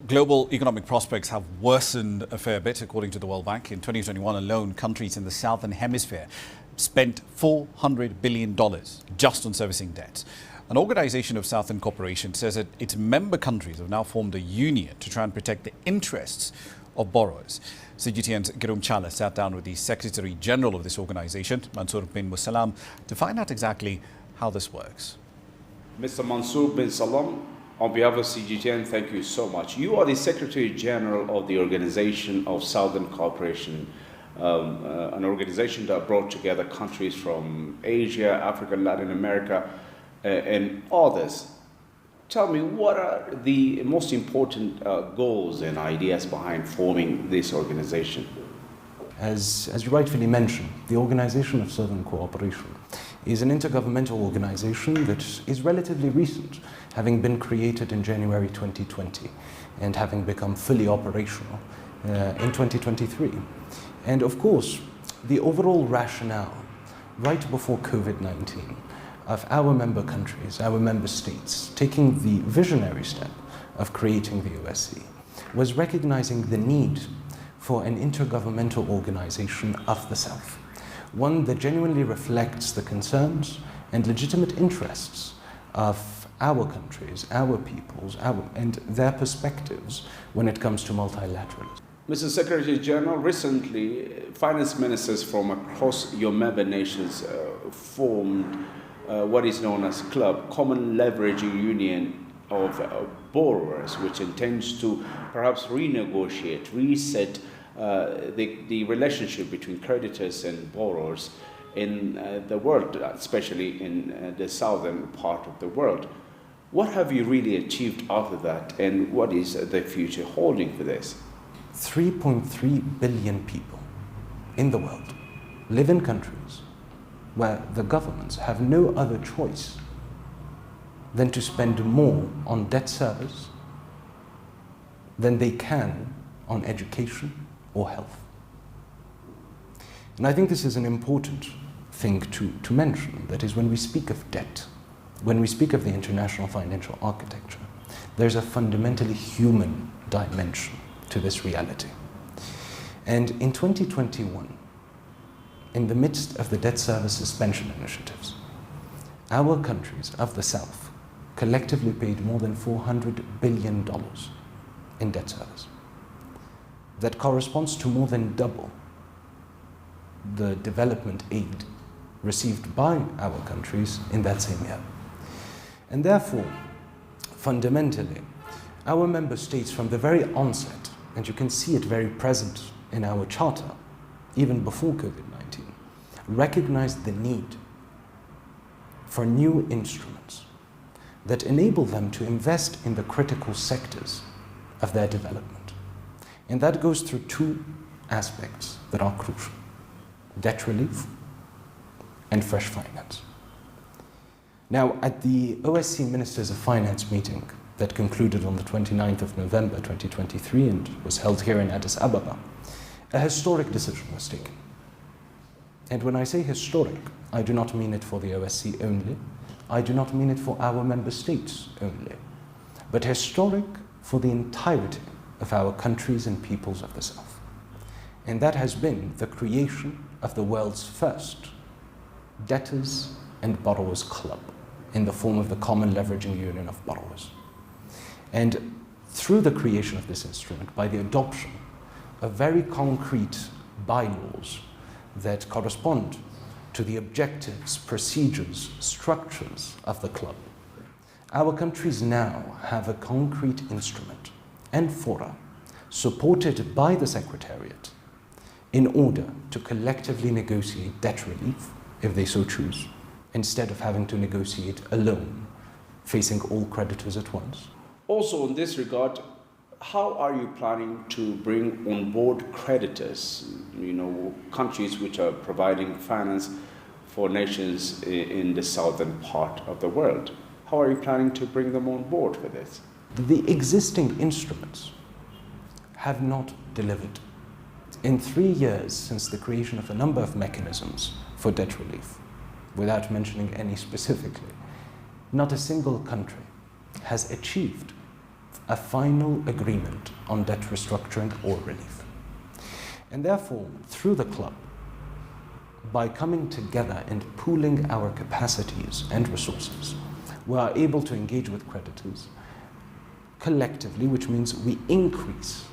Global economic prospects have worsened a fair bit, according to the World Bank. In 2021 alone, countries in the Southern Hemisphere spent $400 billion just on servicing debts. An organization of Southern Cooperation says that its member countries have now formed a union to try and protect the interests of borrowers. CGTN's Girum Challa sat down with the Secretary General of this organization, Manssour Bin Mussallam, to find out exactly how this works. Mr. Manssour Bin Mussallam, on behalf of CGTN, thank you so much. You are the Secretary General of the Organization of Southern Cooperation, an organization that brought together countries from Asia, Africa, Latin America, and others. Tell me, what are the most important goals and ideas behind forming this organization? As you rightfully mentioned, the Organization of Southern Cooperation is an intergovernmental organization that is relatively recent, having been created in January 2020 and having become fully operational in 2023. And of course, the overall rationale right before COVID-19 of our member countries, our member states, taking the visionary step of creating the OSCE was recognizing the need for an intergovernmental organization of the South, one that genuinely reflects the concerns and legitimate interests of our countries, our peoples, and their perspectives when it comes to multilateralism. Mr. Secretary General, recently finance ministers from across your member nations formed what is known as CLUB, Common Leveraging Union of Borrowers, which intends to perhaps renegotiate, reset the relationship between creditors and borrowers in the world, especially in the southern part of the world. What have you really achieved out of that, and what is the future holding for this? 3.3 billion people in the world live in countries where the governments have no other choice than to spend more on debt service than they can on education or health. And I think this is an important thing to mention. That is, when we speak of debt, when we speak of the international financial architecture, there's a fundamentally human dimension to this reality. And in 2021, in the midst of the debt service suspension initiatives, our countries of the South collectively paid more than $400 billion in debt service. That corresponds to more than double the development aid received by our countries in that same year. And therefore, fundamentally, our member states from the very onset, and you can see it very present in our charter, even before COVID-19, recognized the need for new instruments that enable them to invest in the critical sectors of their development. And that goes through two aspects that are crucial: debt relief and fresh finance. Now, at the OSCE Ministers of Finance meeting that concluded on the 29th of November 2023 and was held here in Addis Ababa, a historic decision was taken. And when I say historic, I do not mean it for the OSCE only, I do not mean it for our member states only, but historic for the entirety of our countries and peoples of the South. And that has been the creation of the world's first debtors and borrowers club in the form of the Common Leveraging Union of Borrowers. And through the creation of this instrument, by the adoption of very concrete bylaws that correspond to the objectives, procedures, structures of the club, our countries now have a concrete instrument and fora supported by the Secretariat in order to collectively negotiate debt relief, if they so choose, instead of having to negotiate alone, facing all creditors at once. Also, in this regard, how are you planning to bring on board creditors, countries which are providing finance for nations in the southern part of the world? How are you planning to bring them on board for this? The existing instruments have not delivered. In 3 years since the creation of a number of mechanisms for debt relief, without mentioning any specifically, not a single country has achieved a final agreement on debt restructuring or relief. And therefore, through the club, by coming together and pooling our capacities and resources, we are able to engage with creditors collectively, which means we increase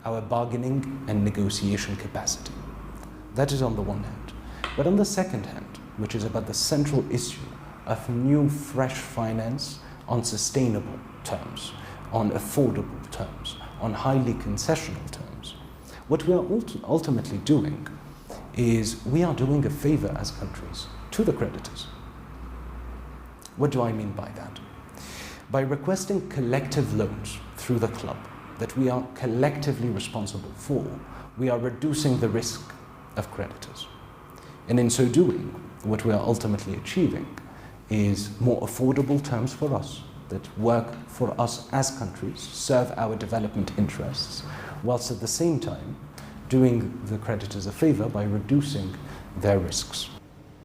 our bargaining and negotiation capacity. That is on the one hand. But on the second hand, which is about the central issue of new, fresh finance on sustainable terms, on affordable terms, on highly concessional terms, what we are ultimately doing is we are doing a favor as countries to the creditors. What do I mean by that? By requesting collective loans through the club that we are collectively responsible for, we are reducing the risk of creditors. And in so doing, what we are ultimately achieving is more affordable terms for us that work for us as countries, serve our development interests, whilst at the same time doing the creditors a favor by reducing their risks.